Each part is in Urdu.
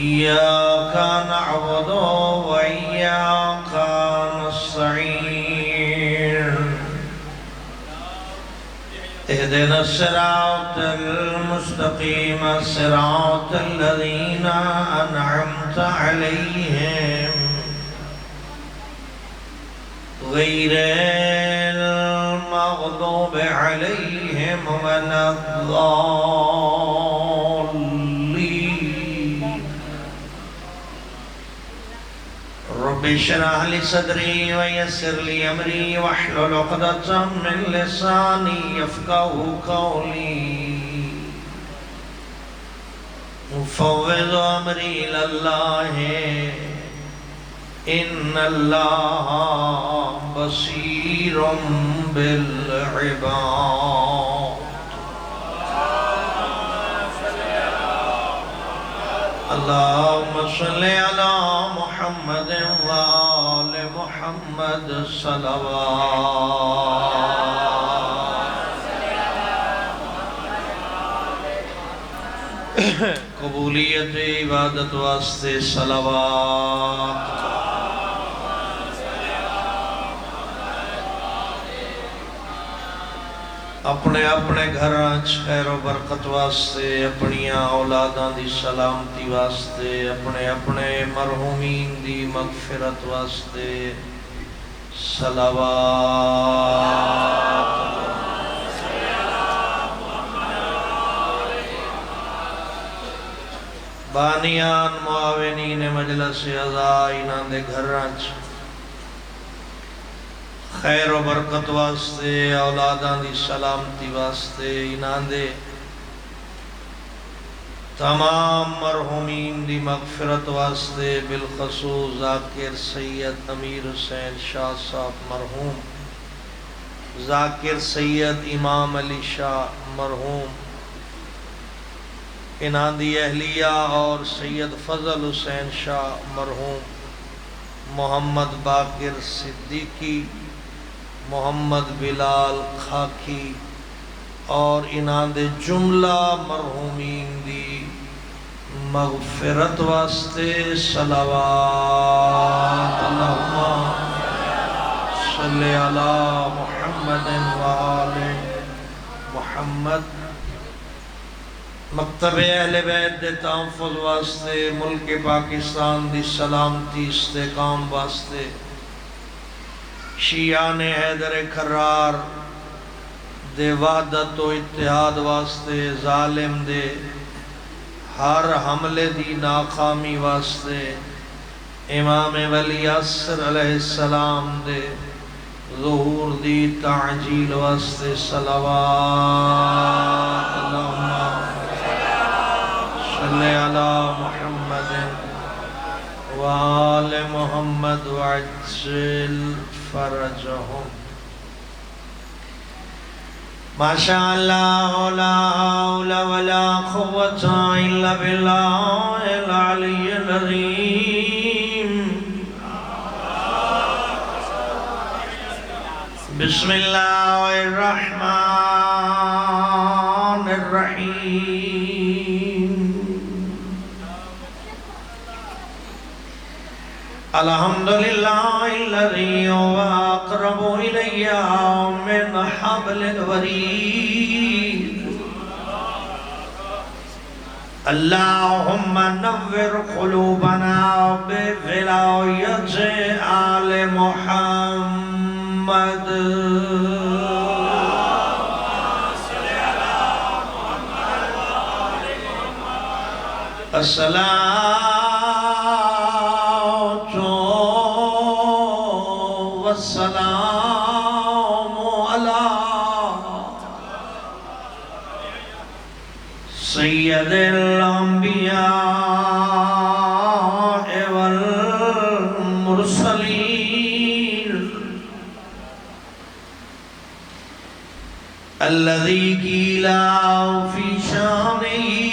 إياك نعبد وإياك نستعين اهدنا الصراط المستقيم صراط الذين أنعمت عليهم غير المغضوب عليهم ولا الضالين رب اشرح لي صدري ويسر لي أمري واحلل عقدة من لساني يفقهوا قولي مفوض أمري إلى الله إن الله بصير بالعباد اللهم صل على محمد وآل محمد صلوات قبولیت عبادت واسطے صلوات اپنے اپنے گھراں خیر و برکت واسطے اپنیاں اولاداں دی سلامتی واسطے اپنے اپنے مرحومین دی مغفرت واسطے صلوات بانیان معاونین مجلس عزائنان دے گھراں خیر و برکت واسطے اولاداں دی سلامتی واسطے انہاں دے تمام مرحومین دی مغفرت واسطے بالخصوص ذاکر سید امیر حسین شاہ صاحب مرحوم ذاکر سید امام علی شاہ مرحوم انہاں دی اہلیہ اور سید فضل حسین شاہ مرحوم محمد باقر صدیقی محمد بلال خاکی اور انہاں دے جملہ مرحومین دی مغفرت واسطے صلوات اللہم صلی علی محمد وآل محمد مکتب اہل بیت دے تحفظ واسطے ملک پاکستان دی سلامتی استحکام واسطے شیعان حیدر کرار دے وحدت و اتحاد واسطے ظالم دے ہر حملے دی ناکامی واسطے امام ولی عصر علیہ السلام دے ظہور دی تعجیل واسطے صلوات اللہم صلی علی محمد وآل محمد وعجل فرجہم ما شاء اللہ لا حول ولا قوة الا باللہ العلی العظیم بسم اللہ الرحمن الرحیم الحمدللہ الذی هو اقرب الی من حبل الورید اللہم نور قلوبنا بولایت آل محمد الصلاة والسلام على سید الانبیاء والمرسلین الذي قيل في شانه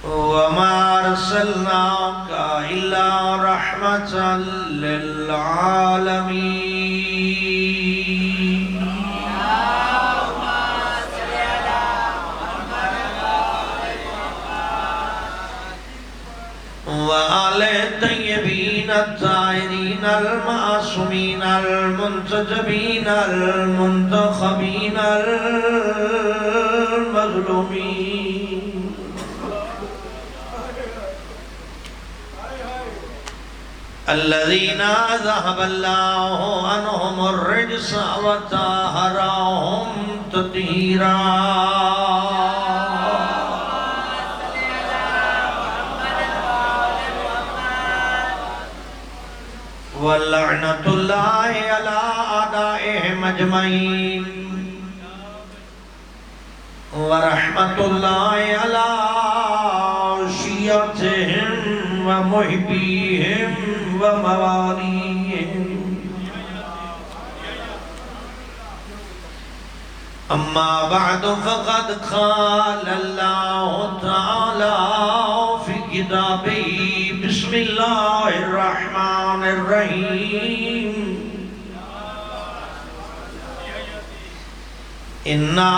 وما أرسلناك إلا رحمة للعالمين الطاهرين المعصومين المنتجبين المنتخبين المظلومين الذين ذهب الله عنهم الرجس وطهرهم تطهيرا وَلَعْنَةُ اللَّهِ عَلَىٰ أَعْدَائِهِمْ أَجْمَعِينَ وَرَحْمَةُ اللَّهِ عَلَىٰ شِيَعَتِهِمْ وَمُحِبِّيهِمْ وَمَوَالِيهِمْ أما بعد فقد قال الله تعالى في كتابه بسم الله الرحمن الرحيم إنا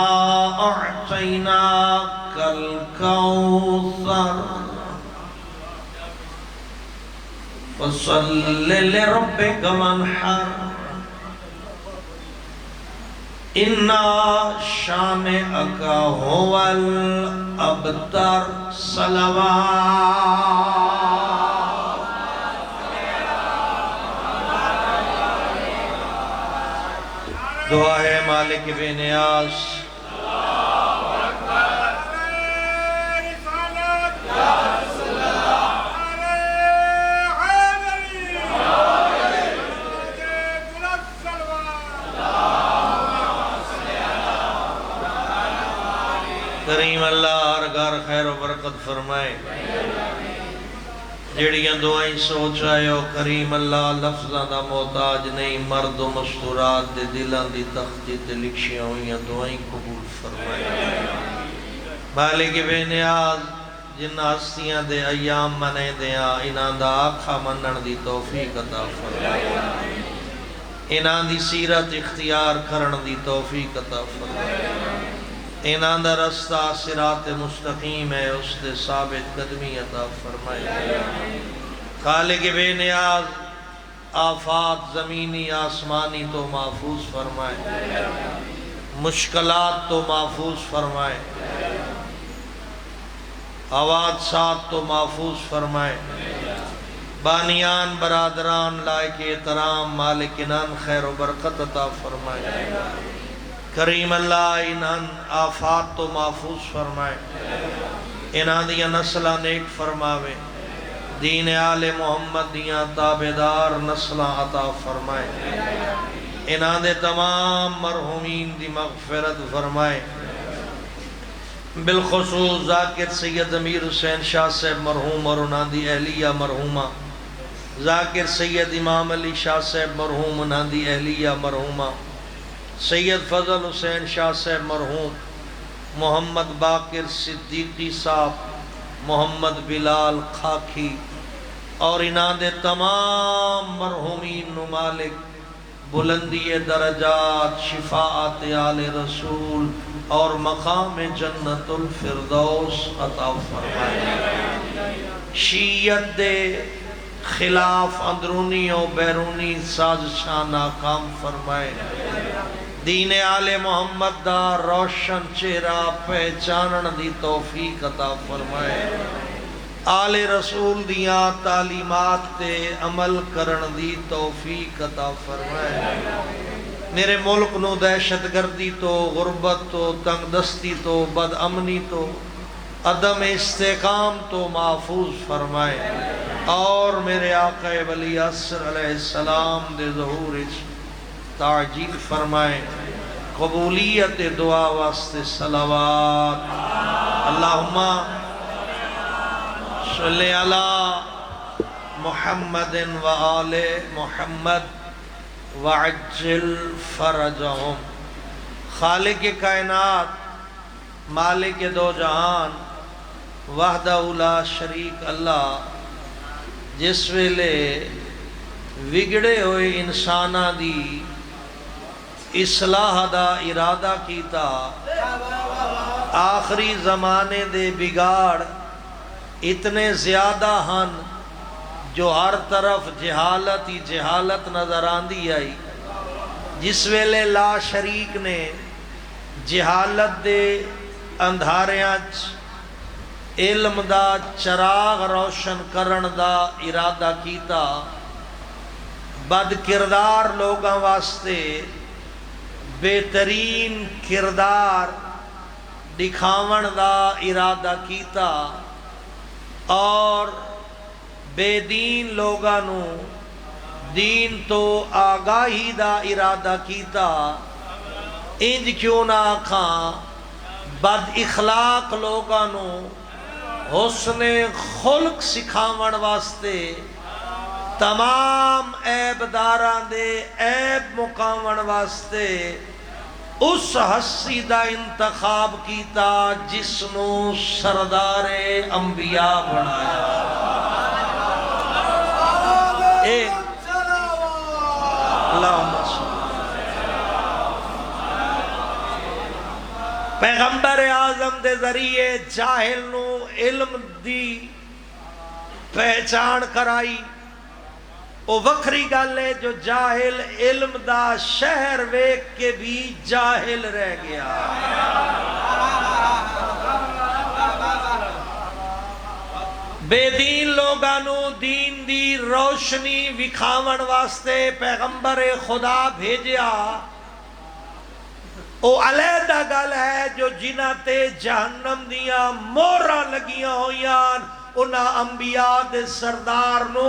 أعطيناك الكوثر فصل لربك وانحر إِنَّا شَانِئَكَ هُوَ الْأَبْتَرُ صلوات دعا ہے مالک بے نیاز کریم اللہ ہر گھر خیر و برکت فرمائے جڑیاں دعائیں سوچ آئے ہو کریم اللہ لفظاں دا محتاج نہیں مرد و مستورات دے دلان دی تختی تے لکھشیاں ہوئیاں دعائیں قبول فرمائے مالک بے نیاز جن ہستیاں دے ایام منے دیاں انہاں دا آکھا منن دی توفیق عطا فرمائے انہاں دی سیرت اختیار کرن دی توفیق عطا فرمائے انہاں دا رستہ صراط مستقیم ہے اس دے ثابت قدمی عطا فرمائے خالق بے نیاز آفات زمینی آسمانی تو محفوظ فرمائے مشکلات تو محفوظ فرمائے حوادثات تو محفوظ فرمائے بانیان برادران لائق احترام مالکنان خیر و برکت عطا فرمائے کریم اللہ انہاں آفات تو محفوظ فرمائے انہاں دیاں نسلہ نیک فرماوے دین آل محمد دیاں تابدار نسلہ عطا فرمائے انہاں دے تمام مرحومین دی مغفرت فرمائے بالخصوص ذاکر سید امیر حسین شاہ صاحب مرحوم اور انہاں دی اہلیہ مرحومہ ذاکر سید امام علی شاہ صاحب مرحوم انہاں دی اہلیہ مرحومہ سید فضل حسین شاہ صاحب مرحوم محمد باقر صدیقی صاحب محمد بلال خاکی اور انہاں دے تمام مرحومین مالک بلندی درجات شفاعت آل رسول اور مقام جنت الفردوس عطا فرمائے شیعت دے خلاف اندرونی و بیرونی سازشاں ناکام فرمائے دین آل محمد دا روشن چہرہ پہچانن دی توفیق عطا فرمائے آل رسول دیاں تعلیمات تے عمل کرن دی توفیق عطا فرمائے میرے ملک نو دہشت گردی تو غربت تو تنگ دستی تو بد امنی تو عدم استحکام تو محفوظ فرمائے اور میرے آقا ولی عصر علیہ السلام دے ظہور تعجیل فرمائے قبولیت دعا واسطے صلوات اللہم صلی علی محمد و آل محمد وعجل فرجہم خالق کائنات مالک دو جہان وحدہ لا شریک اللہ جس ویلے وگڑے ہوئے انسانہ دی اصلاح دا ارادہ کیتا آخری زمانے دے بگاڑ اتنے زیادہ ہن جو ہر طرف جہالت ہی جہالت نظر آندی آئی، جس ویلے لا شریک نے جہالت دے اندھاریاں علم دا چراغ روشن کرن دا ارادہ کیتا، بد کردار لوگاں واسطے بہترین کردار دکھاون دا ارادہ کیتا، اور بے دین لوگاں نو دین تو آگاہی دا ارادہ کیتا۔ انج کیوں نہ آکھاں بد اخلاق لوگاں نو حسن خلق سکھاون واسطے، تمام عیب داران دے عیب مقاون واسطے اس ہستی دا انتخاب کیتا جس نو سردار انبیاء بنایا۔ اللہم پیغمبر اعظم دے ذریعے جاہل نو علم دی پہچان کرائی۔ او وکھری گل ہے جو جاہل علم دا شہر ویکھ کے بھی جاہل رہ گیا۔ بے دین لوگاں نو دین دی روشنی وکھاون واسطے پیغمبر خدا بھیجیا۔ او علیحدہ گل ہے جو جنہ تے جہنم دیاں موراں لگیاں ہویاں، انہاں انبیاء دے سردار نو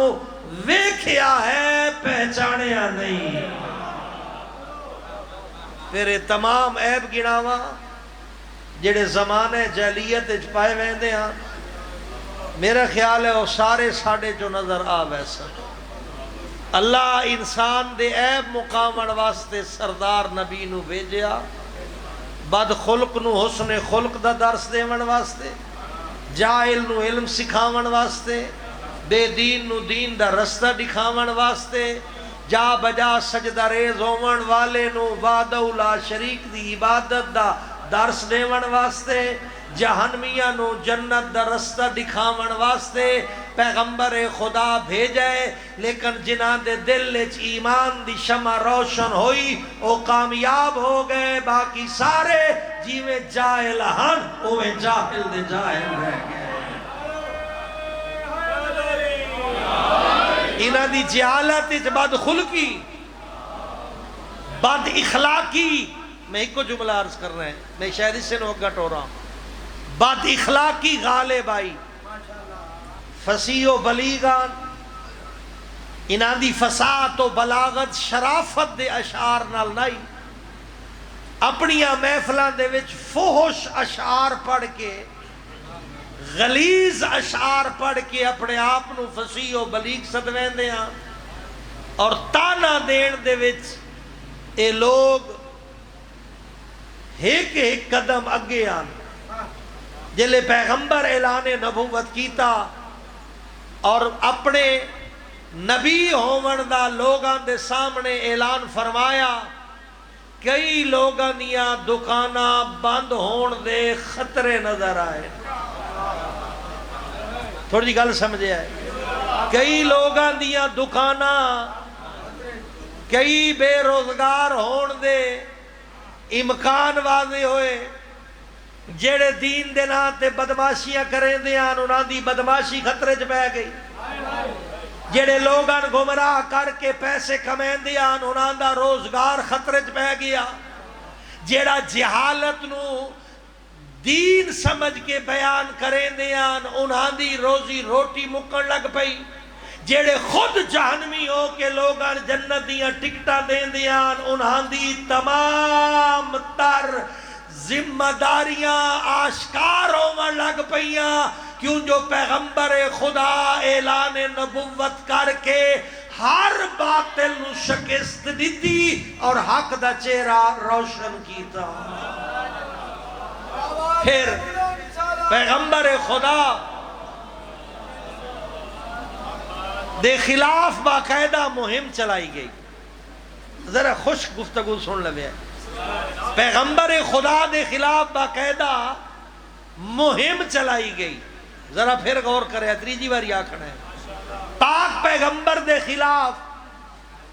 ویکھیا ہے، پہچانیا نہیں۔ پھر تمام عیب گناواں جڑے زمانے جاہلیت وچ پائے ویندے ہاں، میرا خیال ہے وہ سارے ساڈے جو نظر آ ویسا۔ اللہ انسان دے عیب مقاون واسطے سردار نبی نو بھیجیا، بد خلق نو حسن خلق دا درس دیون واسطے، جاہل نو علم سکھاون واسطے، بے دین نو دین دا رستہ دکھاون واسطے، جا بجا سجدہ ریز ہون والے نو وحدہ لا شریک دی عبادت دا درس دیون واسطے، جہنمیاں نو جنت دا رستہ دکھاون واسطے پیغمبر خدا بھیجے۔ لیکن جنہاں دے دل وچ ایمان دی شمع روشن ہوئی او کامیاب ہو گئے، باقی سارے جیویں جاہل ہن اویں جاہل دے جاہل رہ گئے۔ انہاں دی جہالت وچ بد خلقی، بد اخلاقی، میں ایک کو جملہ عرض کر رہے ہیں، میں شاید اس سے نوگا ٹو رہا ہوں، بد اخلاقی غالب آئی، فصیح و بلیغان، انہاں دی فصاحت و بلاغت شرافت دے اشعار نال نہیں، اپنیاں محفلاں دے وچ فحش اشعار پڑھ کے، غلیظ اشعار پڑھ کے اپنے آپ نو فصیح و بلیغ سدویندے ہاں، اور تانا دین دے وچ اے لوگ ایک ایک قدم اگے آن۔ جلے پیغمبر اعلان نبوت کیتا اور اپنے نبی ہون دا لوگاں دے سامنے اعلان فرمایا، کئی لوگاں دیاں دکاناں بند ہون دے خطرے نظر آئے۔ تھوڑی جی گل سمجھے آئے، کئی لوگاں دیاں دکاناں، کئی بے روزگار ہون دے امکان واضح ہوئے، جیڑے دین دے نا تے بدماشیاں کریں دیاں انہاں دی بدماشی خطرے چ پہ گئی، جیڑے لوگاں گمراہ کر کے پیسے کمیں دیاں انہاں دا روزگار خطرے چ پہ گیا، جیڑا جہالت نو دین سمجھ کے بیان کریں دیاں انہاں دی روزی روٹی مکن لگ پئی، جیڑے خود جہنمی ہو کے لوگاں جنت دیاں ٹکٹاں دیں دیاں انہاں دی تمام تر ذمہ داریاں آشکار ہون لگ پئیاں، کیوں جو پیغمبر خدا اعلان نبوت کر کے ہر باطل نو شکست دیتی اور حق دا چہرہ روشن کیتا۔ پھر پیغمبر خدا دے خلاف باقاعدہ مہم چلائی گئی۔ ذرا خوش گفتگو سن لگے، پیغمبر خدا دے خلاف باقاعدہ مہم چلائی گئی۔ ذرا پھر غور کرے، تیجی باری آکھنا ہے، پاک پیغمبر دے خلاف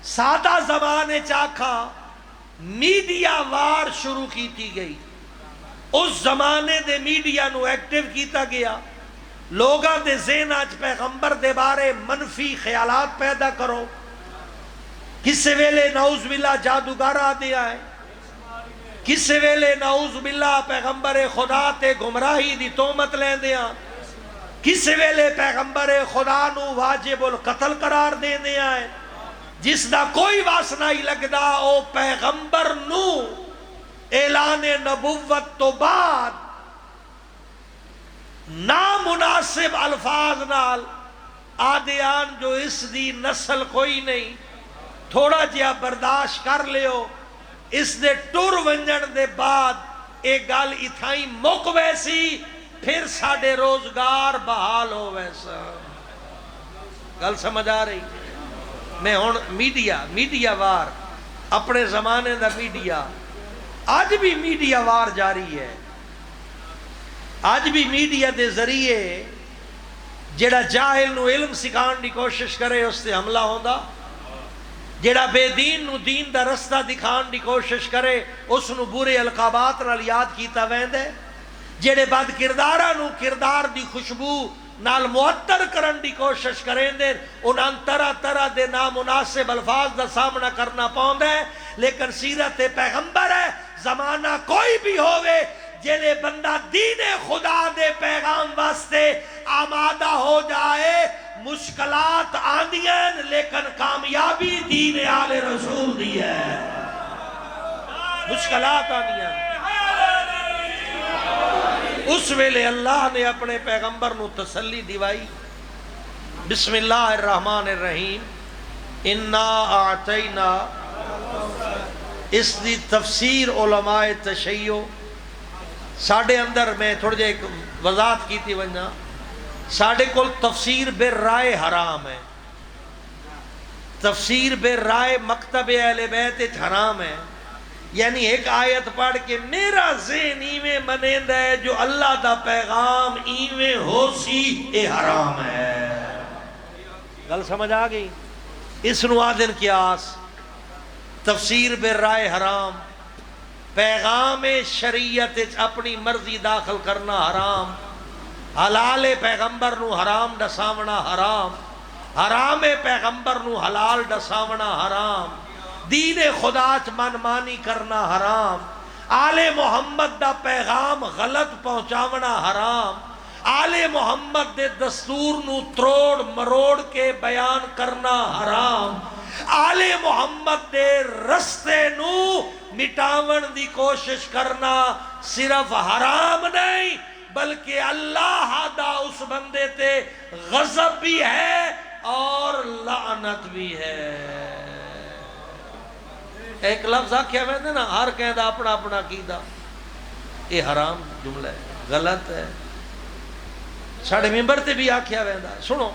سادہ زمانے چاکھا میڈیا وار شروع کیتی گئی. اس زمانے دے میڈیا نو ایکٹیو کیتا گیا. لوگاں دے ذہن اچ پیغمبر دے بارے منفی خیالات پیدا کرو. کسے ویلے نعوذ باللہ جادوگر آدے آئے, کسے ویلے نعوذ باللہ پیغمبر خدا تے گمراہی دی تہمت لیندیاں, کسے ویلے پیغمبر خدا نو واجب القتل قرار دیندے آئے. جس دا کوئی واسطہ نہیں لگدا او پیغمبر نو اعلان نبوت تو بعد نامناسب الفاظ نال آدیان جو اس دی نسل کوئی نہیں, تھوڑا جہا برداشت کر لیو. اس دے ٹر ونجن دے بعد ایک گل اتھائی مک ویسی, پھر ساڑے روزگار بحال ہو ویسا. گل سمجھ آ رہی؟ میں ہون میڈیا وار, اپنے زمانے دا میڈیا, آج بھی میڈیا وار جاری ہے. آج بھی میڈیا دے ذریعے جیڑا جاہل نو علم سکھان دی کوشش کرے اس تے حملہ ہوندا, جیڑا بے دین نو دین دا رستہ دکھان دی کوشش کرے اس نو برے القابات نال یاد کیتا ویندے, جیڑے بد کرداراں نو کردار دی خوشبو نال معطر کرن دی کوشش کریں دے انہاں طرح طرح دے نامناسب الفاظ دا سامنا کرنا پاؤں ہے. لیکن سیرت پیغمبر ہے, زمانہ کوئی بھی ہوئے جیلے بندہ دین خدا دے پیغام واسطے آمادہ ہو جائے, مشکلات آندیاں لیکن کامیابی دین آل رسول دی ہے. مشکلات آندیاں, اس ویلے اللہ نے اپنے پیغمبر نو تسلی دیوائی. بسم اللہ الرحمن الرحیم, انا اعطینا. اس دی تفسیر علماء تشیع ساڑھے اندر میں تھوڑے جے ایک وضاحت کی تھی ونجا. ساڑھے کل تفسیر بے رائے حرام ہے, تفسیر بے رائے مکتب اہل بیت حرام ہے. یعنی ایک آیت پڑھ کے میرا ذہن ایویں منیند ہے جو اللہ دا پیغام ایویں ہو سی, اے حرام ہے. گل سمجھ آ گئی؟ اس نو آدن قیاس, تفسیر بے رائے حرام, پیغام شریعت اپنی مرضی داخل کرنا حرام, حلال پیغمبر نو حرام ڈساونا حرام, حرام پیغمبر نو حلال ڈساونا حرام, دین خدا چ من مانی کرنا حرام, آل محمد دا پیغام غلط پہنچاونا حرام, آل محمد دے دستور نو تروڑ مروڑ کے بیان کرنا حرام, آل محمد دے رستے نو مٹاون دی کوشش کرنا صرف حرام نہیں بلکہ اللہ دا اس بندے تے غضب بھی ہے اور لعنت بھی ہے. ایک لفظ آکھیا ویندے نا, ہر کہندا اپنا اپنا عقیدہ, یہ حرام جملہ ہے, غلط ہے. ساڑھے ممبر تے بھی آکھیا ویندا, سنو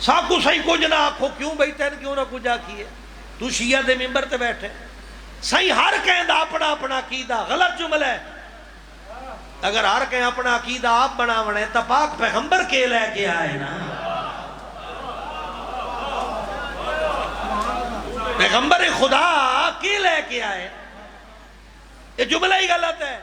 ساکو صحیح کچھ نہ آکھو, کیوں بھئی تین کیوں نہ کچھ آکھیے, تو شیعہ دے ممبر تے بیٹھے, صحیح ہر کہندا اپنا اپنا عقیدہ, غلط جملہ ہے. اگر ہر کہیں اپنا عقیدہ آپ بناونے تو پاک پیغمبر کے لے کے آئے نا, پیغمبر خدا کی لے کے آئے. یہ جملہ ہی غلط ہے.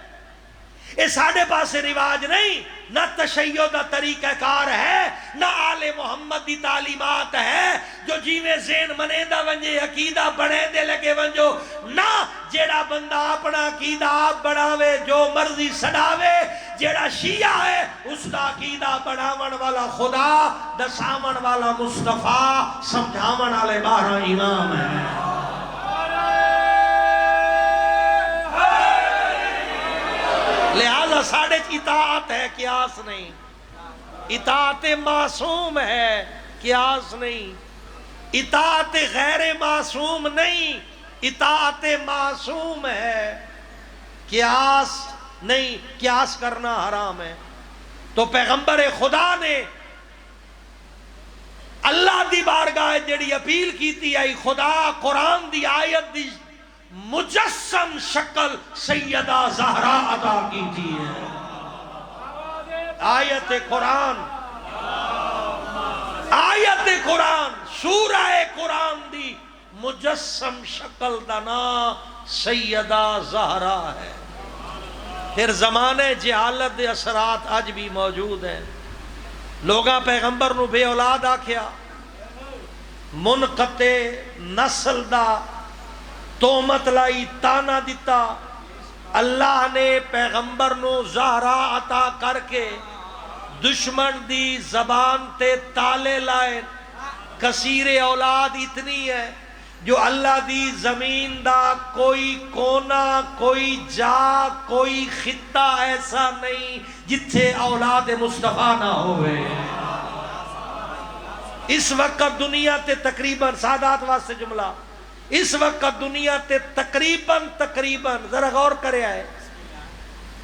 یہ ساڑھے پاس رواج نہیں, نہ تشیع دا طریقہ کار ہے, نہ آل محمد دی تعلیمات ہے جو جیویں ذہن منیندہ ونجے عقیدہ بڑھیں دے لگے ونجو. نہ جیڑا بندہ اپنا عقیدہ آپ بڑھاوے جو مرضی سڑاوے, جیڑا شیعہ ہے اس دا عقیدہ بڑھاون والا خدا, دساون والا مصطفیٰ, سمجھاون والے 12 امام ہیں. لہذا ساڑھے اطاعت ہے, قیاس نہیں. اطاعت معصوم ہے, قیاس نہیں. اطاعت غیر معصوم نہیں, اطاعت معصوم ہے, قیاس نہیں. قیاس کرنا حرام ہے. تو پیغمبر خدا نے اللہ دی بارگاہ جڑی اپیل کیتی آئی, خدا قرآن دی آیت دی مجسم شکل سیدہ زہرا عطا کی تھی ہے. آیت قرآن, آیت قرآن سورہ قرآن دی مجسم شکل دا نام سیدہ زہرا ہے۔ پھر زمانے جہالت دے اثرات اج بھی موجود ہیں۔ لوگاں پیغمبر نو بے اولاد آکھیا، منقطع نسل دا تہمت لائی، تانا دیتا۔ اللہ نے پیغمبر نو زہرا عطا کر کے دشمن دی زبان تے تالے لائے۔ کثیر اولاد اتنی ہے جو اللہ دی زمین دا کوئی کونا، کوئی جا، کوئی خطہ ایسا نہیں جتھے اولاد مصطفیٰ نہ ہوئے۔ اس وقت دنیا تے تقریباً، سادات واسطے جملہ، اس وقت دنیا تے تقریباً ذرا غور کرے آئے،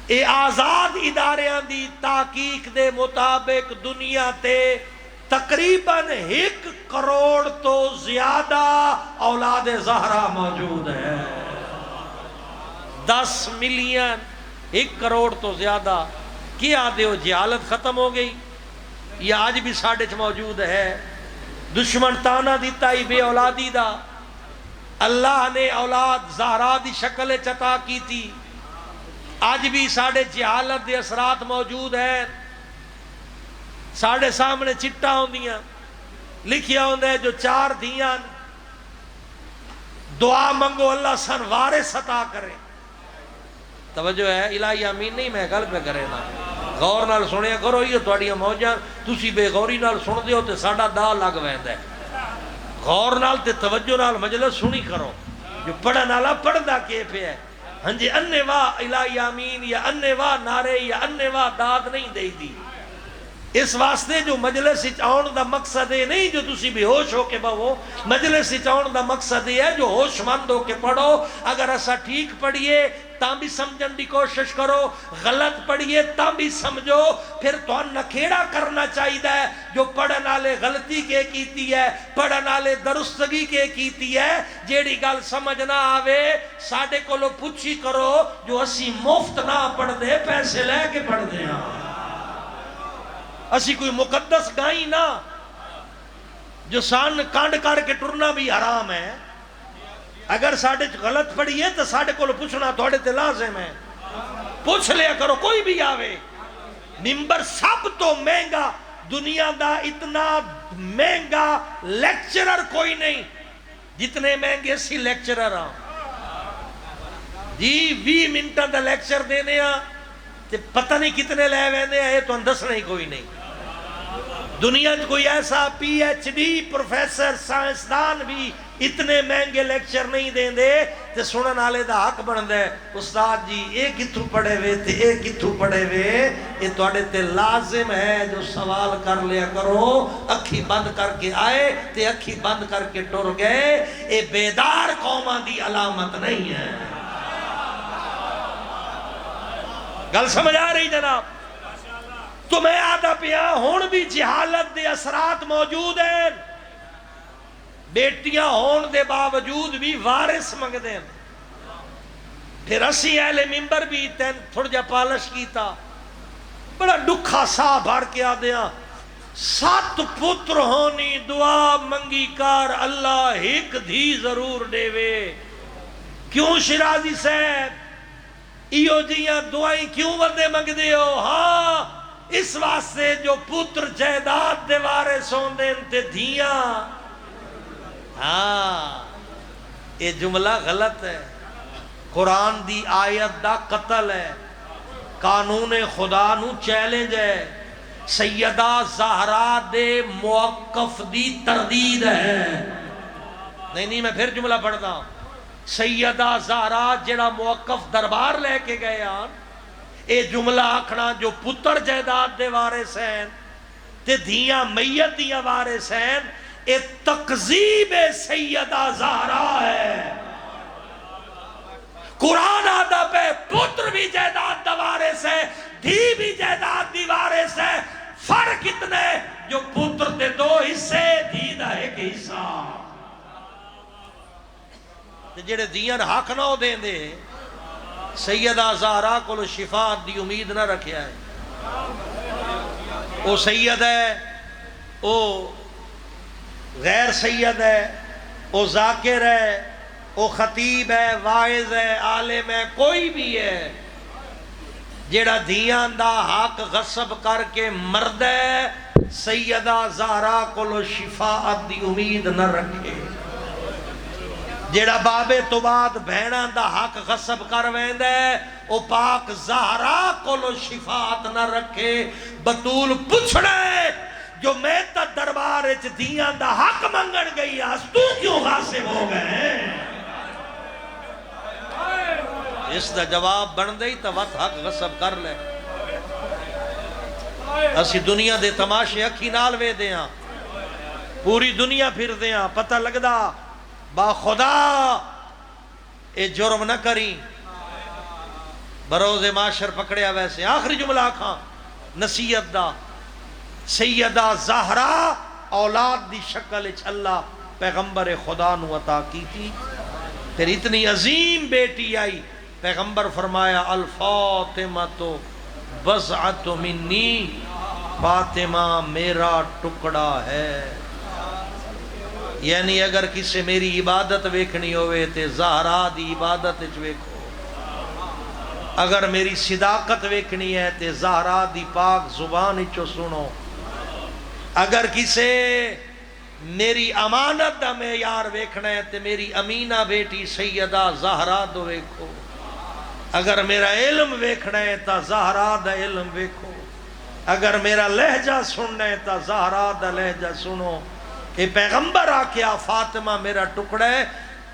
اے آزاد اداریاں دی تحقیق دے مطابق دنیا تے تقریباً 1 کروڑ تو زیادہ اولاد زہرا موجود ہے۔ 10 ملین، 1 کروڑ تو زیادہ۔ کیا دیو جہالت ختم ہو گئی یا آج بھی ساڑھے موجود ہے؟ دشمن تانا دیتا ہی بے اولادی دا، اللہ نے اولاد زہرا دی شکل عطا کی تھی۔ آج بھی ساڑھے جہالت دے اثرات موجود ہیں۔ ساڑھے سامنے چٹا ہوندیاں، لکھیا ہوندے جو 4 دھیاں، دعا منگو اللہ سن وارث عطا کرے۔ توجہ ہے، الہی آمین نہیں، میں گل پہ کرے نا، غور نال سنیا کرو۔ یہ تھوڑیاں موجاں تسی بے غوری نال سن دیو تے ساڈا دا لگ ویندا ہے۔ غور نال تے توجہ نال مجلس سنی کرو۔ جو پڑھن والا پڑھدا کی پہ ہے، ہاں جی انے واہ الہی آمین یا انے واہ نعرے یا انے واہ داد نہیں دے دی۔ اس واسطے جو مجلس آن دا مقصد ہے نہیں جو تسی بے ہوش ہو کے بہو، مجلس آن دا مقصد ہے جو ہوش مند ہو کے پڑھو۔ اگر ایسا ٹھیک پڑھیے تاں بھی سمجھن دی کوشش کرو، غلط پڑھیے تاں بھی سمجھو۔ پھر تو نکھیڑا کرنا چاہیے جو پڑھن والے غلطی کے کیتی ہے، پڑھن والے درستگی کے کیتی ہے۔ جیڑی گل سمجھ نہ آوے ساڈے کولو پوچھی کرو، جو اسی مفت نہ پڑھ دے، پیسے لے کے پڑھ دے ہاں۔ اسی کوئی مقدس گائی نہ جو سان کانڈ کر کے ٹرنا بھی حرام ہے۔ اگر ساڑھے غلط پڑھیے تو ساڑھے کو پوچھنا تھوڑے تے لازم ہے، پوچھ لیا کرو۔ کوئی بھی آوے، ممبر سب تو مہنگا دنیا دا، اتنا مہنگا لیکچرر کوئی نہیں جتنے مہنگے سی لیکچرر ہاں جی۔ 20 منٹاں دا لیکچر دینے ہاں تے پتہ نہیں کتنے لے ویندے ہیں، یہ تو دسنا ہی کوئی نہیں۔ دنیا کوئی ایسا پی ایچ ڈی پروفیسر سائنسدان بھی اتنے مہنگے لیکچر نہیں دیں دے تے سنن والے دا حق بن دے استاد جی اے کتھوں پڑھے وے تے اے کتھوں پڑھے وے۔ یہ تواڈے تے لازم ہے جو سوال کر لیا کرو۔ اکھی بند کر کے آئے تے اکھی بند کر کے ٹر گئے، اے بیدار قوماں دی علامت نہیں ہے۔ گل سمجھ آ رہی جناب؟ تو میں آدھا پیا ہون بھی جہالت دے اثرات موجود ہیں۔ بیٹیاں ہون دے باوجود بھی وارث منگ دیں۔ پھر اسی اہل ممبر بھی تین تھوڑا جا پالش کیتا، بڑا دکھا سا بھر کے آدھیاں 7 پتر ہونی دعا منگی کار اللہ ایک دھی ضرور دے وے۔ کیوں شیرازی صاحب ایو جیاں دعائیں کیوں بندے منگ دے ہو؟ ہاں اس واسطے جو پتر جائیداد دے وارث ہوندے تے دھیاں۔ ہاں یہ جملہ غلط ہے، قرآن دی آیت دا قتل ہے، قانون خدا نو چیلنج ہے، سیدہ زہرا دے موقف دی تردید ہے۔ نہیں میں پھر جملہ پڑھتا ہوں۔ سیدہ زہرا جڑا موقف دربار لے کے گئے آن، اے جملہ آکھنا جو پتر جائیداد دے وارث ہیں تے دھیاں میت دیاں وارث ہیں، اے تقذیب سیدہ زہرا ہے۔ قرآن آدھا پہ پتر بھی جائیداد دا وارث ہے، دھی بھی جائیداد دی وارث ہے۔ فرق اتنے جو پتر دے 2 حصے، دھی دا 1 حصہ۔ جڑے دیاں حق نہ ہو دیں دے، سیدہ زہرا کو شفاعت دی امید نہ رکھیا ہے۔ او سید ہے، او غیر سید ہے، او ذاکر ہے، او خطیب ہے، واعظ ہے، عالم ہے، کوئی بھی ہے، جیڑا دھیاں دا حق غصب کر کے مرد ہے، سیدہ زہرا کولو شفاعت دی امید نہ رکھے، جیڑا بابے تو بعد بہناں دا حق غصب کر ویندہ ہے، او پاک زہرا کولو شفاعت نہ رکھے۔ بطول پوچھڑے جو میں تا دربار اچ دیاں دا حق منگن گئی آس، تو کیوں غاصب ہو گئے؟ اس دا جواب بن دئی تا وقت حق غصب کر لے۔ اسی دنیا دے تماشے اکھی نال وے دیاں، پوری دنیا پھر دیاں، پتہ لگدا با خدا اے جرم نہ کریں، بروز معاشر پکڑیا ویسے۔ آخری جملہ کھاں نصیحت دا، سیدہ زہرا اولاد دی شکل اللہ پیغمبر خدا نو عطا کی تھی، پھر اتنی عظیم بیٹی آئی، پیغمبر فرمایا الفاطمہ تو بضعۃ منی، فاطمہ میرا ٹکڑا ہے۔ یعنی اگر کسے میری عبادت ویکھنی ہوئے تے زہرا دی عبادت وچ ویکھو، اگر میری صداقت ویکھنی ہے تے زہرا دی پاک زبان وچوں سنو، اگر کسے میری امانت دا معیار ویکھنا ہے تے میری امینہ بیٹی سیدہ زہرا دو ویکھو، اگر میرا علم ویکھنا ہے تا زہرا دا علم ویکھو، اگر میرا لہجہ سننا ہے تا زہرا دا لہجہ سنو۔ کہ پیغمبر آکیا فاطمہ میرا ٹکڑا ہے،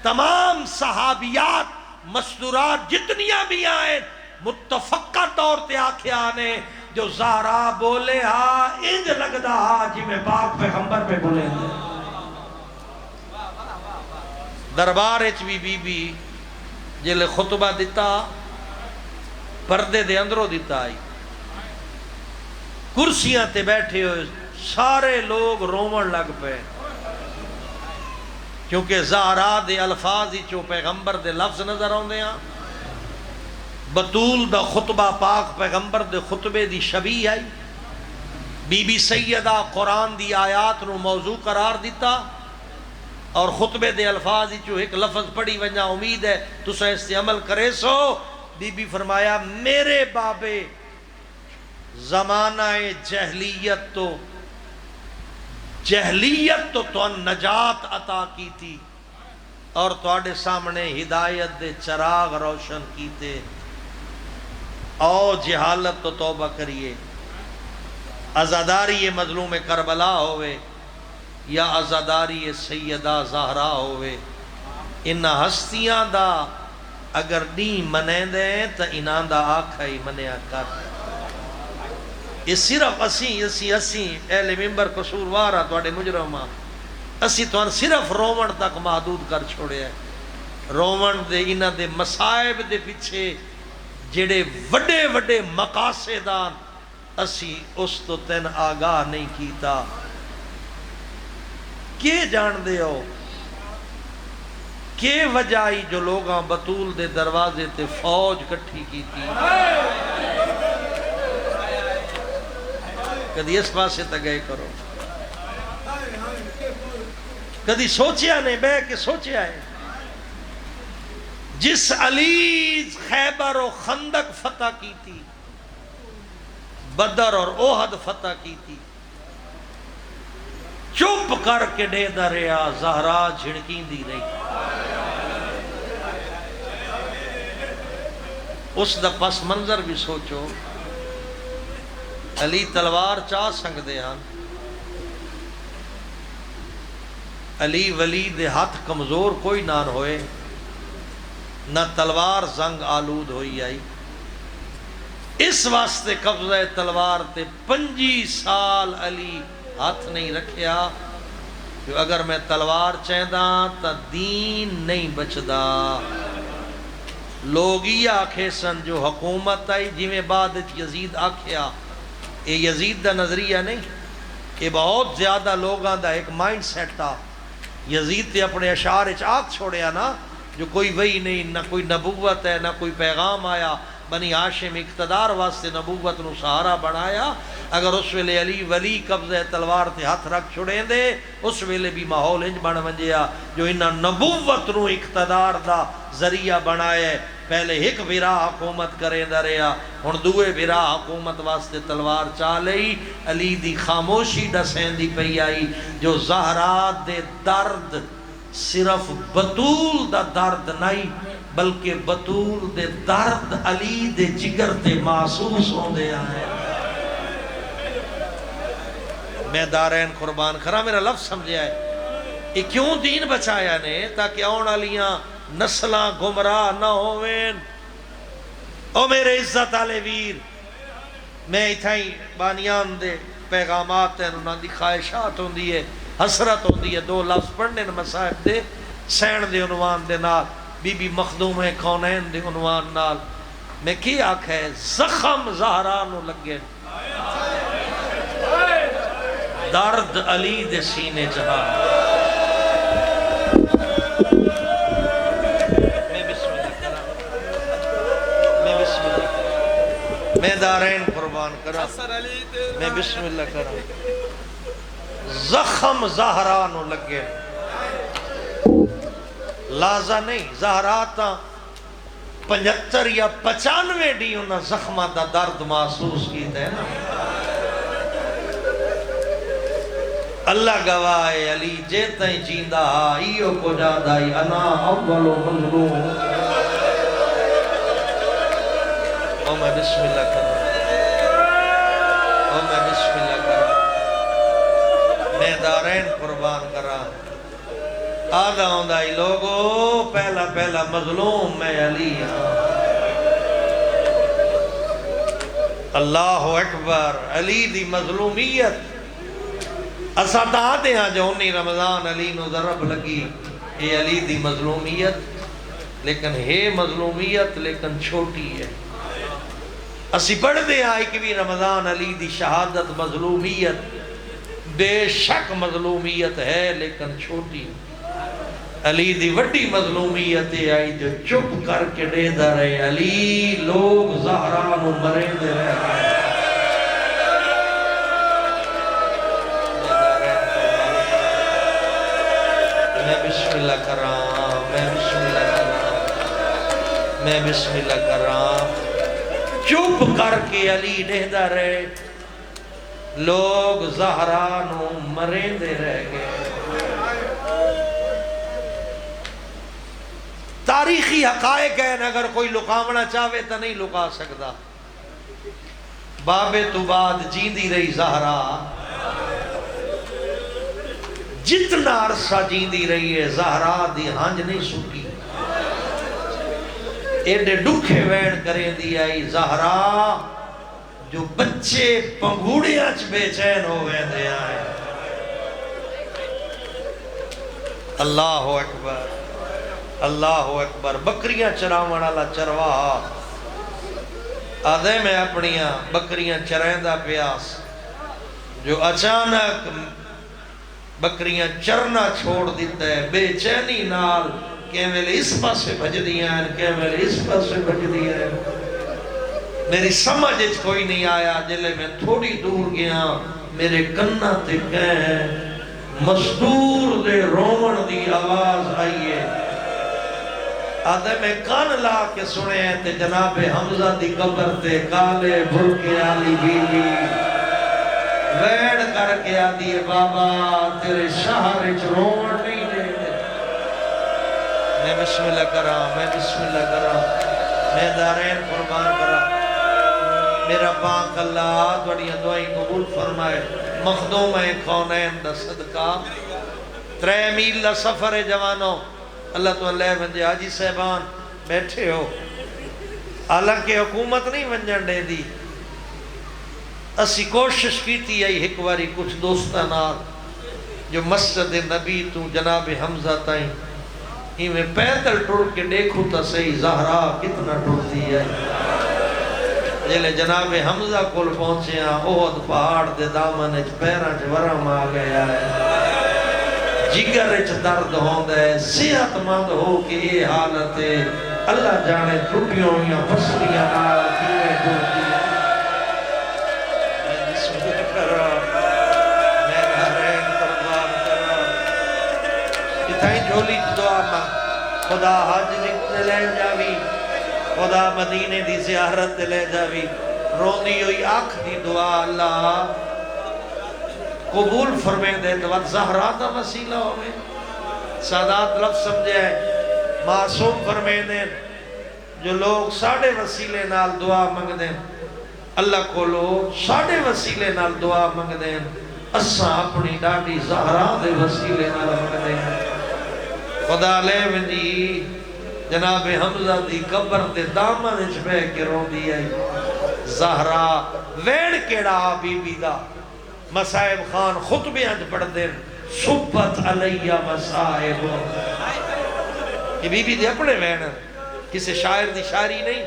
تمام صحابیات مستورات جتنیاں بھی آئیں متفقہ طور تے آکیا آنے جو زہرا بولے ہاں انج لگدا ہاں جی میں پاک پیغمبر پہ بولے ہیں۔ دربار اچ بی بی جلے خطبہ دیتا پردے دے اندروں دیتا آئی، کرسیاں تے بیٹھے ہوئے سارے لوگ رومن لگ پے، کیونکہ زہرا دے الفاظ ہی چو پیغمبر دے لفظ نظر آندے ہیں۔ بطول دا خطبہ پاک پیغمبر دے خطبے دی شبیہ آئی، بی بی سیدہ قرآن دی آیات نو موضوع قرار دیتا، اور خطبے دے الفاظ ہی چو ایک لفظ پڑھی ونجا امید ہے تو سا اس سے عمل کرے سو۔ بی بی فرمایا میرے بابے زمانہ جہلیت تو نجات عطا کی تھی، اور تواڈے سامنے ہدایت دے چراغ روشن کیتے، او جہالت تو توبہ کریے، عزاداری مظلوم کربلا ہوئے یا عزاداری سیدہ زہرا ہوئے، ان ہستیاں دا اگر نہیں منے دیں تو انہاں دا آکھا ہی منیا کر۔ یہ صرف اسی اہل ممبر قصوروارا تواڈے مجرماں، اسی توان صرف رومن تک محدود کر چھوڑے ہیں۔ رومن دے انہاں دے مصائب دے پیچھے جڑے وڈے وڈے مقاصدان اسی اس تو تین آگاہ نہیں کیتا۔ کیے جان دے ہو کہ وجائی جو لوگاں بطول دے دروازے تے فوج کٹھی کی تھی، کدی اس پاسے تا گئے کرو، کدی سوچیا نہیں بے کہ سوچیا ہے۔ جس علی خیبر و خندق فتح کی تھی، بدر اور احد فتح کی تھی، چپ کر کے دے دریا زہرا جھڑکیں دی رہی، اس دا پس منظر بھی سوچو۔ علی تلوار چاہ سنگ دے ہاں، علی ولی دے ہاتھ کمزور کوئی نان ہوئے، نہ تلوار زنگ آلود ہوئی آئی، اس واسطے قبضہ تلوار تے 25 سال علی ہاتھ نہیں رکھیا، کہ اگر میں تلوار چاہدا تا دین نہیں بچدا۔ لوگ یہ آکھے سن جو حکومت آئی جی میں بعد یزید آکھیا، یہ یزید دا نظریہ نہیں، یہ بہت زیادہ لوگاں دا ایک مائنڈ سیٹ تھا۔ یزید تے اپنے اشعار آکھ چھوڑیا نا جو کوئی وحی نہیں، نہ کوئی نبوت ہے، نہ کوئی پیغام آیا، بنی ہاشم اقتدار واسطے نبوت نو سہارا بنایا. اگر اس ویلے علی ولی قبضہ تلوار تے ہاتھ رکھ چھڑیں دے اس ویلے بھی ماحول انج بن ونجیا جو انہاں نبوت نو اقتدار دا ذریعہ بنایا. پہلے ایک بھرا حکومت کرے دا رہا ہن دوے بھرا حکومت واسطے تلوار چالئی. علی دی خاموشی دسین دی پئی آئی جو زہرا دے درد صرف بطول دا درد نہیں بلکہ بطول دے درد علی دے جگر تے محسوس ہوندے آئے. میں دارین قربان کرا میرا لفظ سمجھے آئے یہ کیوں دین بچایا نے تاکہ آن علیاں نسلاں گمراہ نہ ہوئیں. او میرے عزت آلے ویر میں اتھائی بانیان دے پیغامات ہیں انہاں دی خواہشات ہوندی ہے حسرت ہوندی ہے. دو لفظ پڑھنے مصاحب دے سین دے عنوان دے نال بی بی مخدوم کونین دے عنوان نال میں کی آکھے زخم زہرا نو لگے درد علی دے سینے جہاں. میں دارین قربان کرا میں بسم اللہ کرا. زخم زہرا نو لگے لازہ نہیں زہراتا 75 یا 95 ڈی انہاں زخمہ دا درد محسوس کیتا ہے نا. اللہ گواہ علی جیتا ہی جیندہ ایو کو جادائی انا اول مظلوم. او میں بسم اللہ کرا او میں بسم اللہ کرا میں دارین قربان کرا. آدھا ہوندائی لوگو پہلا مظلوم میں علی ہاں. اللہ اکبر علی دی مظلومیت اسا دے ہاں جو انہی رمضان علی نو ضرب لگی یہ علی دی مظلومیت لیکن ہے مظلومیت لیکن چھوٹی ہے. اسی پڑھ دے ہاں اکوی رمضان علی دی شہادت مظلومیت بے شک مظلومیت ہے لیکن چھوٹی. علی دی وڈی مظلومیت آئی جو چپ کر کے دے دا رہے علی لوگ زہرا نو مرے دے رہے. میں بسم اللہ کراں میں بسم اللہ کراں میں بسم اللہ کراں. چپ کر کے علی دے دا رہے لوگ زہرا نو مرے دے رہ گئے. تاریخی حقائق ہے اگر کوئی لکاونا چاہے تو نہیں لکا سکتا. بابے تو بعد جیندی رہی زہرا جتنا عرصہ جیندی رہی ہے زہرا دی ہنج نہیں سکی. ایڈے ڈکھے وین کریں دی آئی زہرا جو بچے پنگوڑیاں چ بے چین ہو گئے دے آئے. اللہ اکبر اللہ اکبر. بکریاں چراون والا چرواہا آدھے میں اپنیاں بکریاں چرائندہ پیاس جو اچانک بکریاں چرنا چھوڑ دیتا ہے بے چینی نال کہ میرے اس پاسے بھج دیا ہیں کہ میرے اس پاسے بھج دیا ہیں. میری سمجھ اچھ کوئی نہیں آیا جلے میں تھوڑی دور گیا میرے کنہ تے کہیں مزدور دے رومن دی آواز آئیے. آدھے میں کان لا کے سنے ہیں تے جناب حمزہ دی قبر تے کالے بھرکے آلی بیوی ویڑ کر کے آدھی بابا تیرے شہر چرون نہیں دے. میں بسم اللہ کرا میں بسم اللہ کرا میں دارین قربان کرا. میرا پاک اللہ توڑیاں دعائیں قبول فرمائے. مخدوم کونین دا صدقہ 3 میل دا سفر جوانوں اللہ تو اللہ ونجے حاجی صاحبان بیٹھے ہو حالانکہ حکومت نہیں ونجن دے دی. اسی کوشش کی تھی آئی ایک واری کچھ دوستانات جو مسجد نبی تو جناب حمزہ تائیں ہی میں پیدل ٹوڑ کے دیکھو تا صحیح زہرا کتنا ٹوڑتی ہے. جلے جناب حمزہ کول پہنچے ہیں احد پہاڑ دے دامن اچ پیران چ ورم آ گیا ہے جگر اچ درد ہوندہ ہے صحت مند ہو کہ یہ حالت ہے اللہ جانے ٹوٹیوں یا پسلیاں نال کیویں ٹوٹی میں بسم اللہ کرا میں گھرین قربان کرا اتھائیں جھولی دعا ماں خدا حج لے جاوی خدا مدینے دی زیارت لے جاوی روندی ہوئی آنکھ دی دعا اللہ قبول فرمے دے تو زہرا دا وسیلہ ہوئے سادات لفظ سمجھے ہے معصوم فرمے دے جو لوگ ساڑھے وسیلے نال دعا منگ دیں اللہ کو لوگ ساڑھے وسیلے نال دعا منگ دیں اساں اپنی ڈاڈی زہرا دے وسیلے نال منگ دیں خدا لے ونجی جناب حمزہ دی قبر دے دامن اچھ بے کے رو دی آئی زہرا وین کیڑا بی بی دا مسائب خان خطبے انج پڑھ دیں صبت علیہ مسائب یہ بی بی دے اپنے وین کسی شاعر دی شاعری نہیں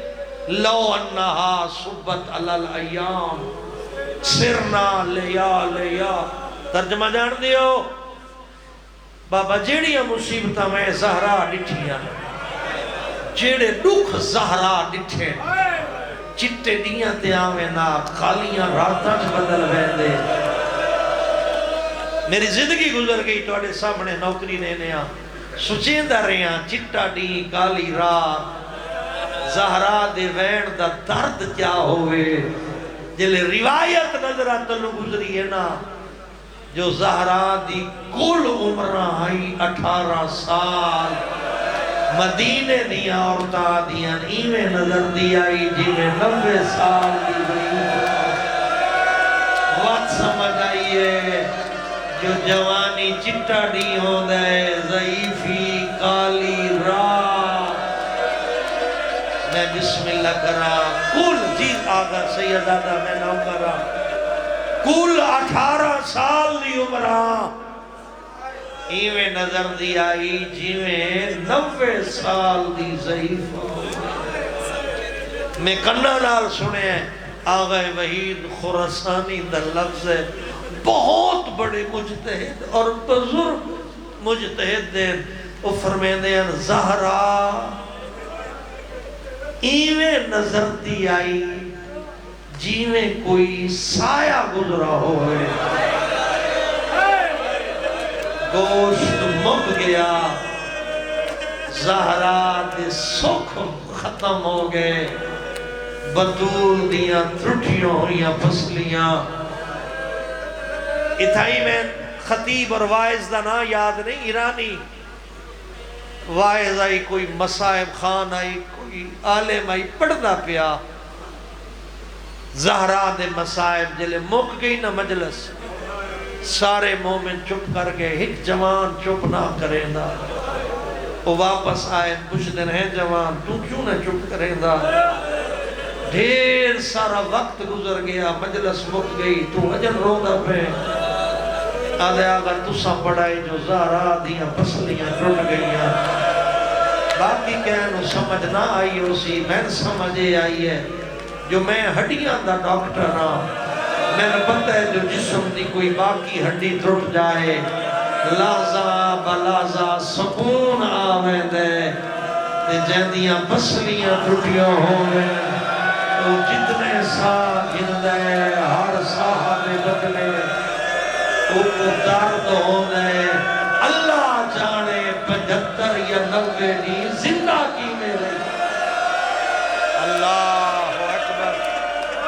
لو انہا صبت علی الایام سرنا لیا لیا ترجمہ جان دیو بابا جیڑیاں مصیبتہ میں زہرا ڈٹھیاں جیڑے دکھ زہرا ڈٹھے چٹے دیاں تے آویں نا خالیاں راتاں چ بدل ویندے میری زندگی گزر گئی توڑے سامنے نوکری دینے آ سچیندہ رہیاں چٹا ڈی کالی رات زہرا دے وین دا درد کیا ہوئے جلے روایت نظرہ تلو گزری ہے نا جو زہرا دی کل عمرہ آئی 18 سال مدینے دیا عورتہ دیا ایویں نظر دی آئی جیویں 90 سال دی گئی وقت سمجھ آئیے جو جوانی چٹا ڈی ہو دے ضعیفی کالی رات میں بسم اللہ کرا کل چیز آگا سیدادہ میں نو کرا کل 18 سال دی عمرہ ایویں نظر دی آئی جیویں 90 سال دی ضعیف میں کنہ نال سنے آغا وحید خراسانی در لفظ ہے بہت بڑے مجتہد اور بزرگ مجتہد دیں وہ فرمین دیں زہرا ایویں نظر دی آئی جیویں کوئی سایہ گزرا ہوئے گوشت مک گیا زہرا دے سکھ ختم ہو گئے بطول دیاں ترٹیوں ہوئیاں پسلیاں اتھائی میں خطیب اور وائز دا نا یاد نہیں ایرانی وائز آئی کوئی مسائب خان آئی کوئی عالم آئی پڑھنا پیا زہرا دے مسائب جلے مک گئی نا مجلس سارے مومن چپ کر گئے ایک جوان چپ نہ کریں دا وہ واپس آئے پوچھتے ہیں جوان تو کیوں نہ چپ کریں دا ڈھیر سارا وقت گزر گیا مجلس مک گئی تو اجن رو دا پہ آدھے آگا تُسا پڑھائی جو زہرا دیاں پسلیاں ٹوٹ گئیاں باقی کہنو سمجھ نہ آئی اسی میں سمجھے آئی ہے جو میں ہڈیاں دا ڈاکٹر ہاں میں نے پتہ ہے جو جسم دی کوئی باقی ہڈی ٹوٹ جائے لازا بلازا سکون آویں دے جہدیاں پسلیاں ٹوٹیاں ہوئے تو جتنے سا گن دے ہر صاحب بدلے تو درد ہو دے اللہ جانے 75 یا 90 دی زندہ کی میرے اللہ اکبر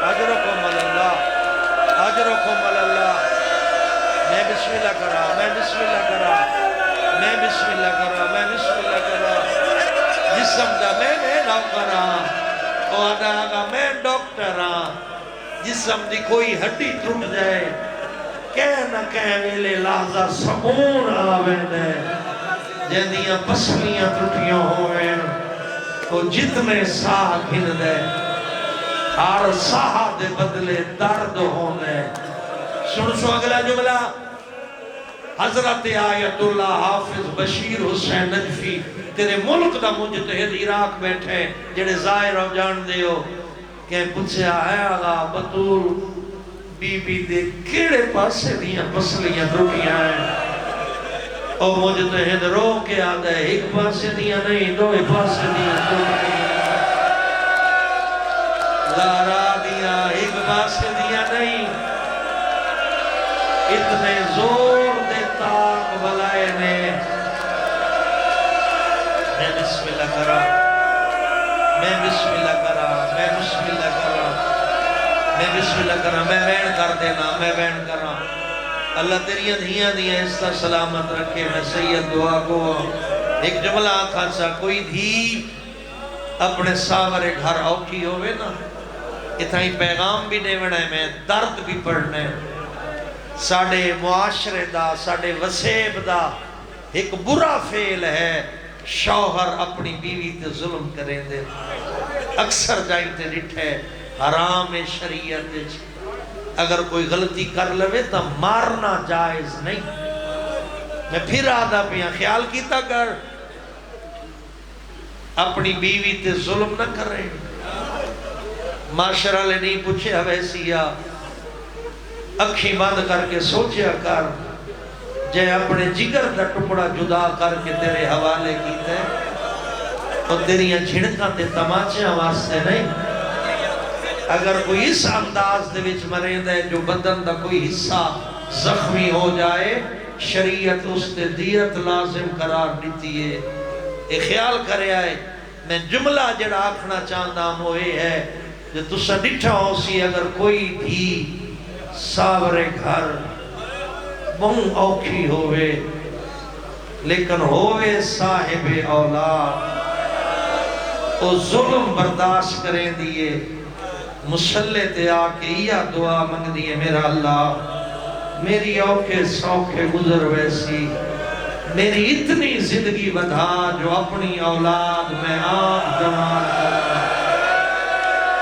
اجرکم اللہ اجرکم اللہ میں بسم اللہ کرا میں بسم اللہ کرا میں بسم اللہ کرا میں بسم اللہ کرا جسم دا میں نہ کرا او آدھا میں ڈاکٹر ہاں جسم دی کوئی ہڈی ٹوٹ جائے کہہ نہ کہہ ویلے لحظہ سکون آویں دے جہدیاں پسلیاں ٹوٹیاں ہوئیں تو جتنے ساہ گن دے ہر ساہ دے بدلے درد ہونے سو اگلا جملہ حضرت آیت اللہ حافظ بشیر حسین نجفی تیرے ملک دا مجتہد عراق بیٹھے جڑے ظاہر ہو جان دے ہو کہ پوچھے آیا آگا بطول بی بی دے کیڑے پاسے دیاں پسلیاں ٹوٹیاں ہیں او مجتہد رو کے آدھے ایک پاسے دیا نہیں دو پاسے دیا زہرا دیا ایک پاسے دیا نہیں اتنے زور دے تاک بلائے نے میں بسم اللہ کرا میں بسم اللہ کرا میں بسم اللہ کرا میں بسم اللہ کرا میں وین کر دینا میں وین کرا اللہ تیریاں دھیاں دیاں اس طرح سلامت رکھے میں سید دعا کو ایک جملہ آنکھا سا کوئی دھی اپنے ساورے گھر اوکھی ہوئے نا اتھائی پیغام بھی دیونا ہے میں درد بھی پڑھنے ساڑھے معاشرے دا ساڑھے وسیب دا ایک برا فعل ہے شوہر اپنی بیوی تے ظلم کریں دے اکثر جائیں تے ڈٹھے حرام شریعت اگر کوئی غلطی کر لوے تو مارنا جائز نہیں میں پھر آدھا پیا خیال کیتا کر اپنی بیوی تے ظلم نہ کریں معاشرہ لے نہیں پوچھے ویسیا اکھی بند کر کے سوچیا کر جے اپنے جگر دا ٹکڑا جدا کر کے تیرے حوالے کیتے تو تیریاں جھڑکاں تے تماچیاں واسطے نہیں اگر کوئی اس انداز دے وچ مرے دے جو بدن دا کوئی حصہ زخمی ہو جائے شریعت اس تے دیت لازم قرار دیتی ہے ایک خیال کرے آئے میں جملہ جڑا آکھنا چاہتا ہوئے ہے جو تسا ڈٹھا ہو سی اگر کوئی بھی ساورے گھر بہن اوکھی ہوئے لیکن ہوئے صاحب اولاد وہ ظلم برداشت کریں دیئے مسلح تے آکے یا دعا منگ دیئے میرا اللہ میری اوکے سوکے گزر ویسی میری اتنی زندگی بدھا جو اپنی اولاد میں آپ جوان کرنا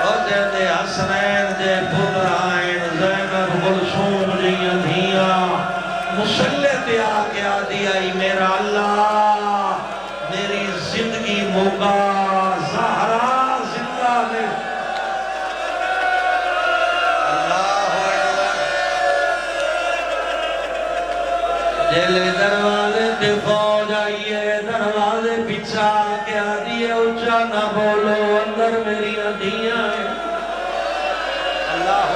اور جیندے حسنین جے پدرائن زینب گلسوم جیاں دھیاں مسلح تے آکے آدھی میرا اللہ میری زندگی موقع زہرا زندہ میں جیلے دروازے تے فوج آئیے دروازے پچھا کے آدھیے اچھا نہ بولو اندر میری ادھیاں ہیں اللہ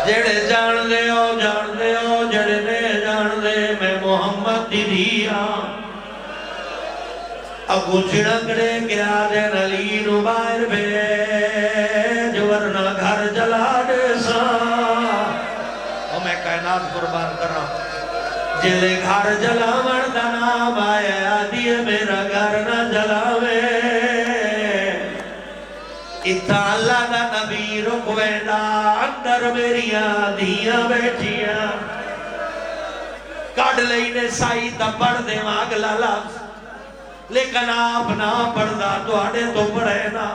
جڑے جان دے ہو جڑے نے جان دے میں محمد دی دیا اگو چھڑکڑے گیا دے نلی نو باہر بھیج ورنہ گھر جلا دے سا میں کائنات قربان کر رہا ہوں جلے گھر جلا مردہ نام آیا دیئے میرا گھر نہ جلاوے اتھا اللہ دا نبی رکوے دا اندر میریاں دیاں بیٹھیاں کڑ لینے سائی دا پڑھ دے ماغلہ لفظ لیکن آپ نہ پڑھ دا تو آڑے تو پڑھے نا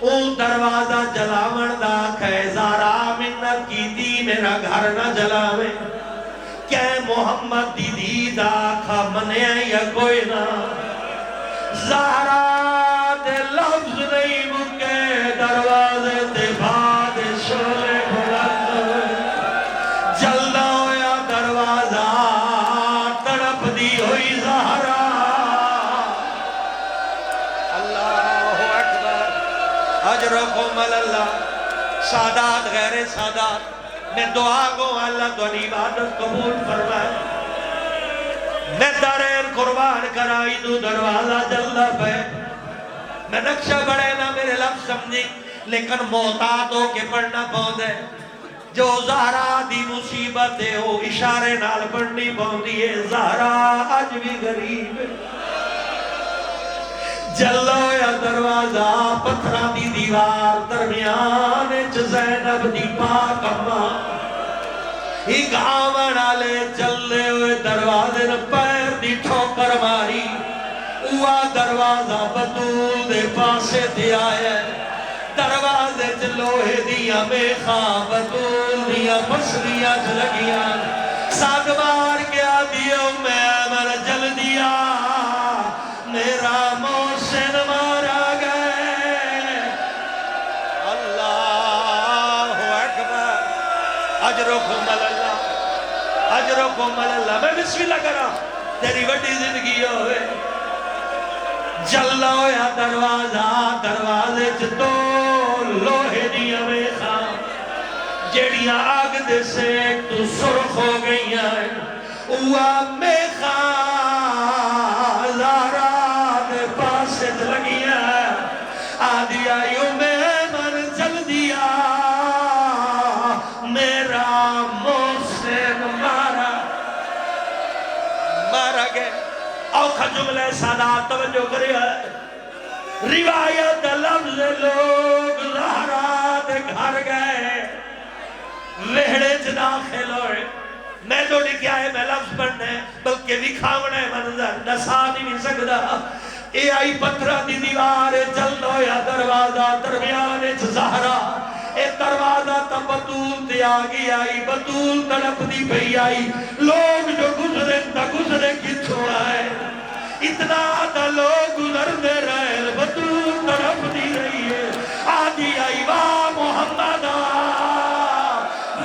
اون دروازہ جلاون دا خیزارہ منت کی دی میرا گھر نہ جلاوے کہ محمد دی دیدہ کھا منے یا کوئی نہ زہرہ دے لفظ نہیں مکے دروازے تے باد شولے بلند جلدہ ہویا دروازہ تڑپ دی ہوئی زہرہ اجرکم اللہ سادات غیر سادات میں دعا کو اللہ تو عبادت قبول فرمائے میں دارین قربان کرائی دو دروازہ جلدہ پہ میں نقشہ بڑھے نہ میرے لفظ سمجھی لیکن موتاد ہو کے پڑھنا پہنچے جو زہرہ دی مصیبت ہو اشارے نال پڑھنی پہنچی ہے زہرہ آج بھی غریب ہے جلو یا دروازہ پتھرہ دی دیوار درمیان زینب دی پاک اماں ایک آمن آلے چلے ہوئے دروازے نے پیر دی ٹھوکر ماری ہوا دروازہ بطول دے پاسے دیا ہے دروازے چلوہے دیا میخا بطول دیا پسلیاں چلگیاں ساگوار کیا دیا میں امر جل دیا میرا محسن مارا گئے اللہ اکبر اجرکم اللہ اجرکم اللہ، میں بسم اللہ کرا تیری وڈی زندگی ہوئے. جلا ہویا دروازہ، دروازے دو لوہے دیا ویخا جیڑیاں آگ دے سیک تو سرخ ہو گئی ہیں. اوہ میخا زہرا دے پاسے لگی ہیں. آدھی آئیو میں من جل دیا میرا محسن مارا گئے. اوکھا جملے سادات توجہ کریا ہے. روایت لفظ لوگ زہرا دے گھر گئے وہڑے چ داخل ہوئے. میں جو لکھیا ہے میں لفظ پڑھنے بلکہ دکھاونے منظر نسا نہیں سکتا. اے آئی پتھرہ دی دیوار جل ہویا دروازہ درمیان چ زہرا. اے دروازہ تا بطول تے آگی آئی بطول تڑپ دی پئی آئی. لوگ جو گزرے تا گزرے کتھوں آئے. اتنا تا لوگ گزر دے رہے بطول تڑپ دی رہی ہے. آدھی آئی واہ محمد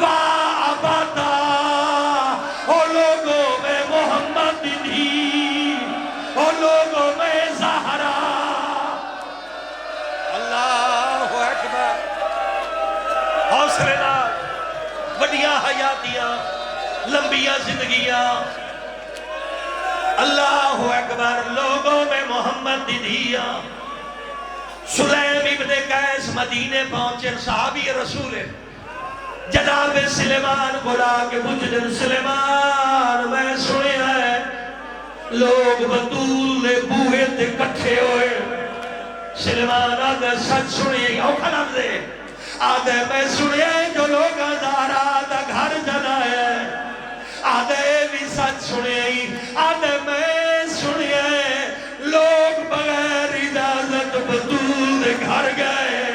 واہ عبادہ او لوگوں میں محمد دی او لوگوں میں زہرا. اللہ اکبر. حوصلے نال وڈیاں حیاتیاں لمبیاں زندگیاں. اللہ اکبر. لوگوں میں محمد دی دیا. سلیم ابن قیس مدینے پہنچے صحابی رسول جناب سلیمان بلا کے پوچھتے سلیمان میں سنے ہے لوگ بطول نے بوہے تے کٹھے ہوئے. سلیمان آدھے سچ سنے اوکھا لفظ ہے آدھے میں سنے جو لوگ زہرا دا گھر جانا ہے. آدھے بھی سچ سنے آدھے میں سنے لوگ بغیر اجازت بطول دے گھر گئے.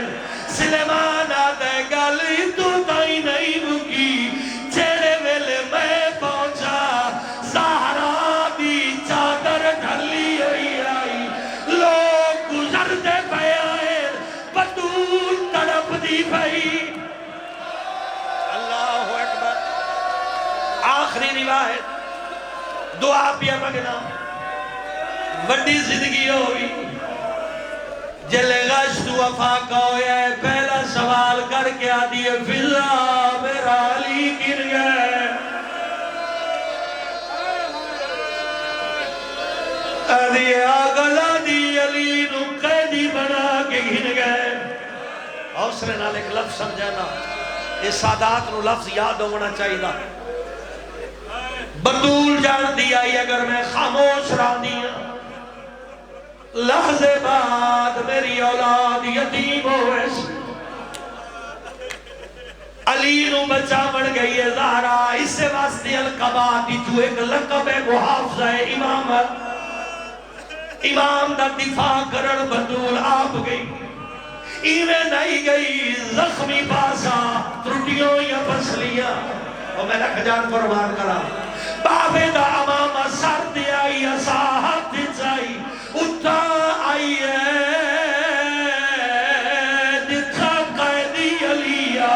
سلیمان آدھے گالی تو تائی نہیں مکی جیڑے ویلے میں پہنچا زہرا دی چادر ڈھلی ہوئی آئی. لوگ گزر دے پہ آئے بطول تڑپ دی پئی. اللہ اکبر. آخری روایت دعا پیا مگنا وڈی زندگی ہوئی. جلے غشت وفاقہ ہویا ہے پہلا سوال کر کے آدھی فضا میرا علی گر گئے. آدھی آگلا دی علی نو قیدی بنا کے گر گئے. حوصلے نال ایک لفظ سمجھانا اس سادات نو لفظ یاد ہونا چاہیے. بطول جان دی آئی اگر میں خاموش رہ دیا لحظے بعد میری اولاد یتیم ہوئے. علی نو بچہ بڑھ گئی ہے زہرا. اس سے واسطے القباتی جو ایک لقب محافظہ امامت امام دا دفاع کرن بطول آپ گئی. ایویں نہیں گئی زخمی پاسا ترٹیوں یا پسلیاں اور میں رکھ جان قربان کرا. بابے دا امامہ سر دی آئی اساہت چائی اٹھا آئی ہے دکھا قیدی علیہ.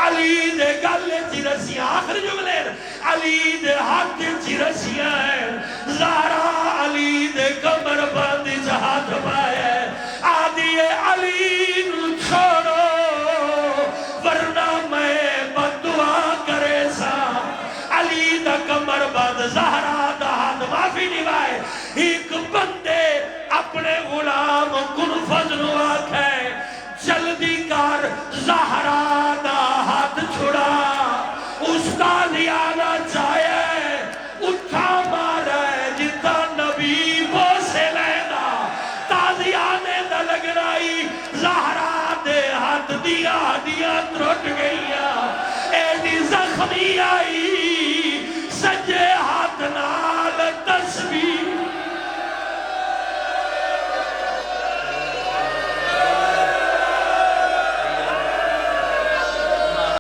علی دے گلے چی رسیاں آخر جملے علی دے ہاتھ چی رسیاں ہیں. زہرا علی دے کمر باندھی جہاد پائے. آدھی علی نو چھوڑو ورنہ میں بددعا کرے سا. علی دا کمر بند زہرا دا ہاتھ معافی نوائے. ایک بندے اپنے غلام کن فضل آکھے جلدی کر زہرا دا ہاتھ چھڑا. اس کا لیانا چاہے اٹھا مارے جتا نبی وہ سے لینا تازیانے دا لگنائی. زہرا دے ہاتھ دیا ترٹ گئی ایڈی زخمی آئی